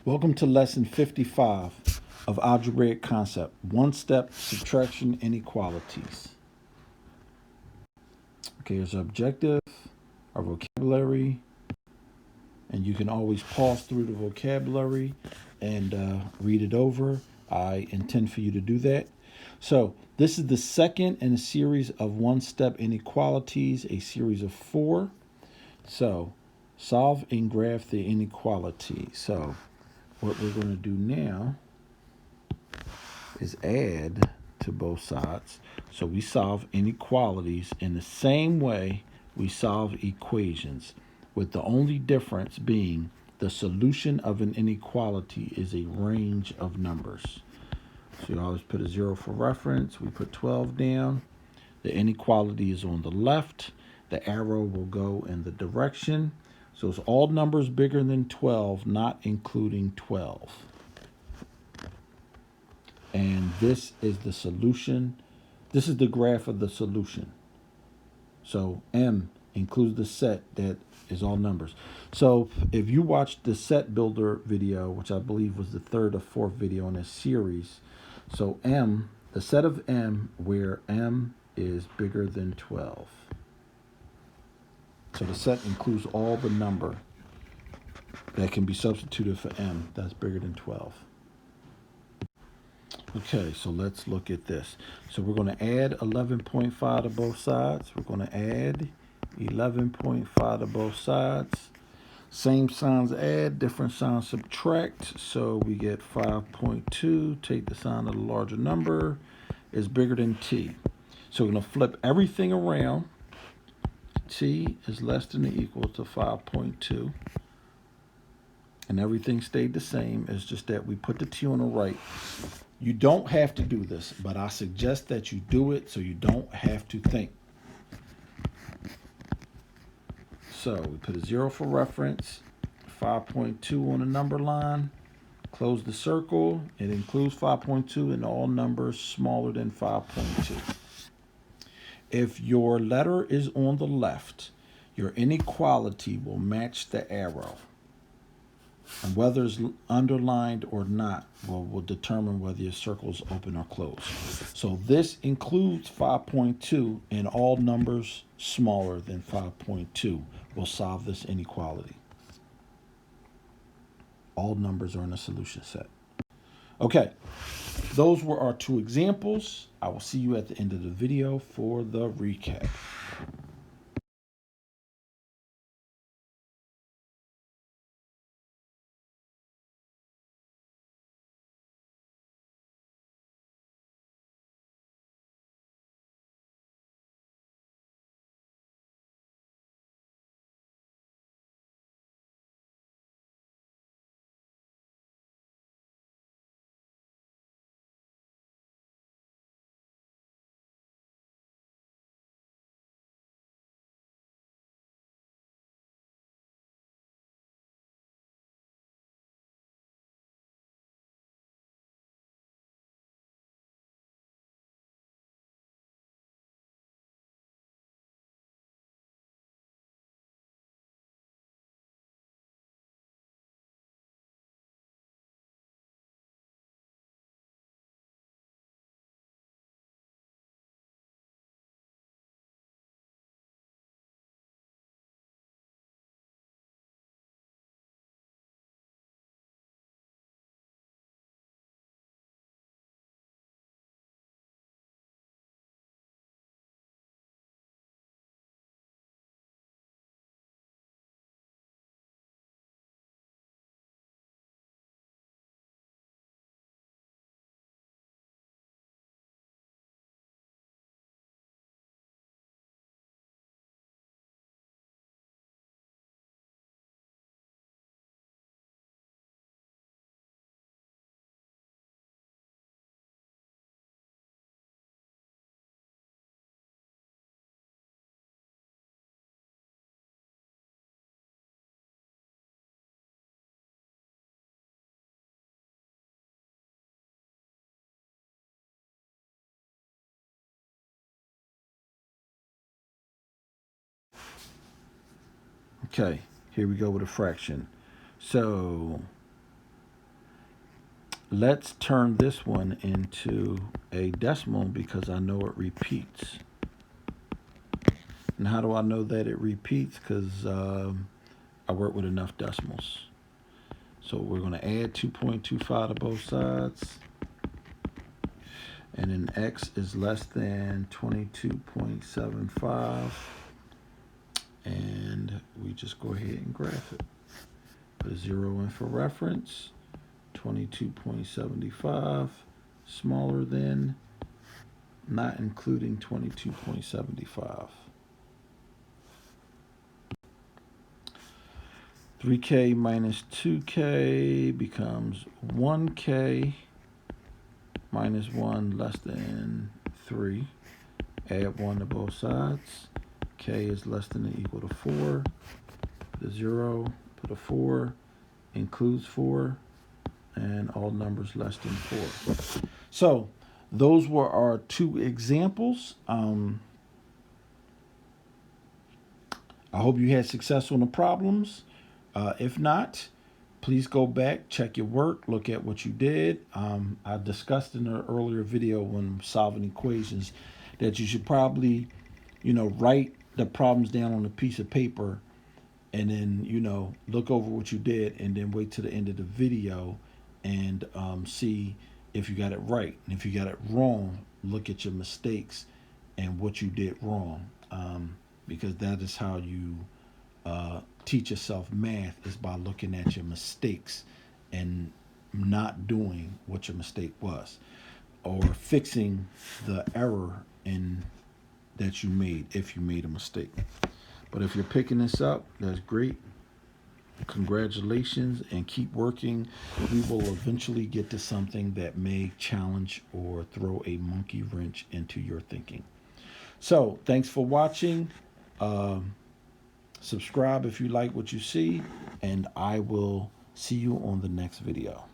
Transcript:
Welcome to lesson 55 of algebraic concept, one-step subtraction inequalities. Okay, here's our objective, our vocabulary, and you can always pause through the vocabulary and read it over. I intend for you to do that. So this is the second in a series of one-step inequalities, a series of 4. So solve and graph the inequality. So what we're going to do now is add to both sides. So we solve inequalities in the same way we solve equations, with the only difference being the solution of an inequality is a range of numbers. So you always put a 0 for reference. We put 12 down. The inequality is on the left. The arrow will go in the direction. So it's all numbers bigger than 12, not including 12. And this is the solution. This is the graph of the solution. So M includes the set that is all numbers. So if you watched the set builder video, which I believe was the third or fourth video in this series, so M, the set of M where M is bigger than 12. So the set includes all the number that can be substituted for M that's bigger than 12. Okay, so let's look at this. So we're going to add 11.5 to both sides. We're going to add 11.5 to both sides. Same signs add, different signs subtract. So we get 5.2. Take the sign of the larger number is bigger than t. So we're going to flip everything around. T is less than or equal to 5.2. And everything stayed the same. It's just that we put the t on the right. You don't have to do this, but I suggest that you do it so you don't have to think. So we put a 0 for reference, 5.2 on the number line, close the circle. It includes 5.2 and all numbers smaller than 5.2. If your letter is on the left, your inequality will match the arrow. And whether it's underlined or not will determine whether your circle is open or closed. So this includes 5.2, and all numbers smaller than 5.2 will solve this inequality. All numbers are in a solution set. Okay, those were our 2 examples. I will see you at the end of the video for the recap. Okay, here we go with a fraction. So let's turn this one into a decimal because I know it repeats. And how do I know that it repeats? Because I work with enough decimals. So we're going to add 2.25 to both sides. And then x is less than 22.75. And we just go ahead and graph it. Put a 0 in for reference. 22.75 smaller than, not including 22.75. 3k minus 2k becomes 1k minus 1 less than 3. Add 1 to both sides. K is less than or equal to 4. Put a 0, put a 4, includes 4, and all numbers less than 4. So those were our 2 examples. I hope you had success on the problems. If not, please go back, check your work, look at what you did. I discussed in an earlier video when solving equations that you should probably, write the problems down on a piece of paper and then, look over what you did and then wait to the end of the video and see if you got it right. And if you got it wrong, look at your mistakes and what you did wrong, because that is how you teach yourself math, is by looking at your mistakes and not doing what your mistake was, or fixing the error in that you made if you made a mistake. But if you're picking this up, that's great. Congratulations, and keep working. We will eventually get to something that may challenge or throw a monkey wrench into your thinking. So thanks for watching. Subscribe if you like what you see, and I will see you on the next video.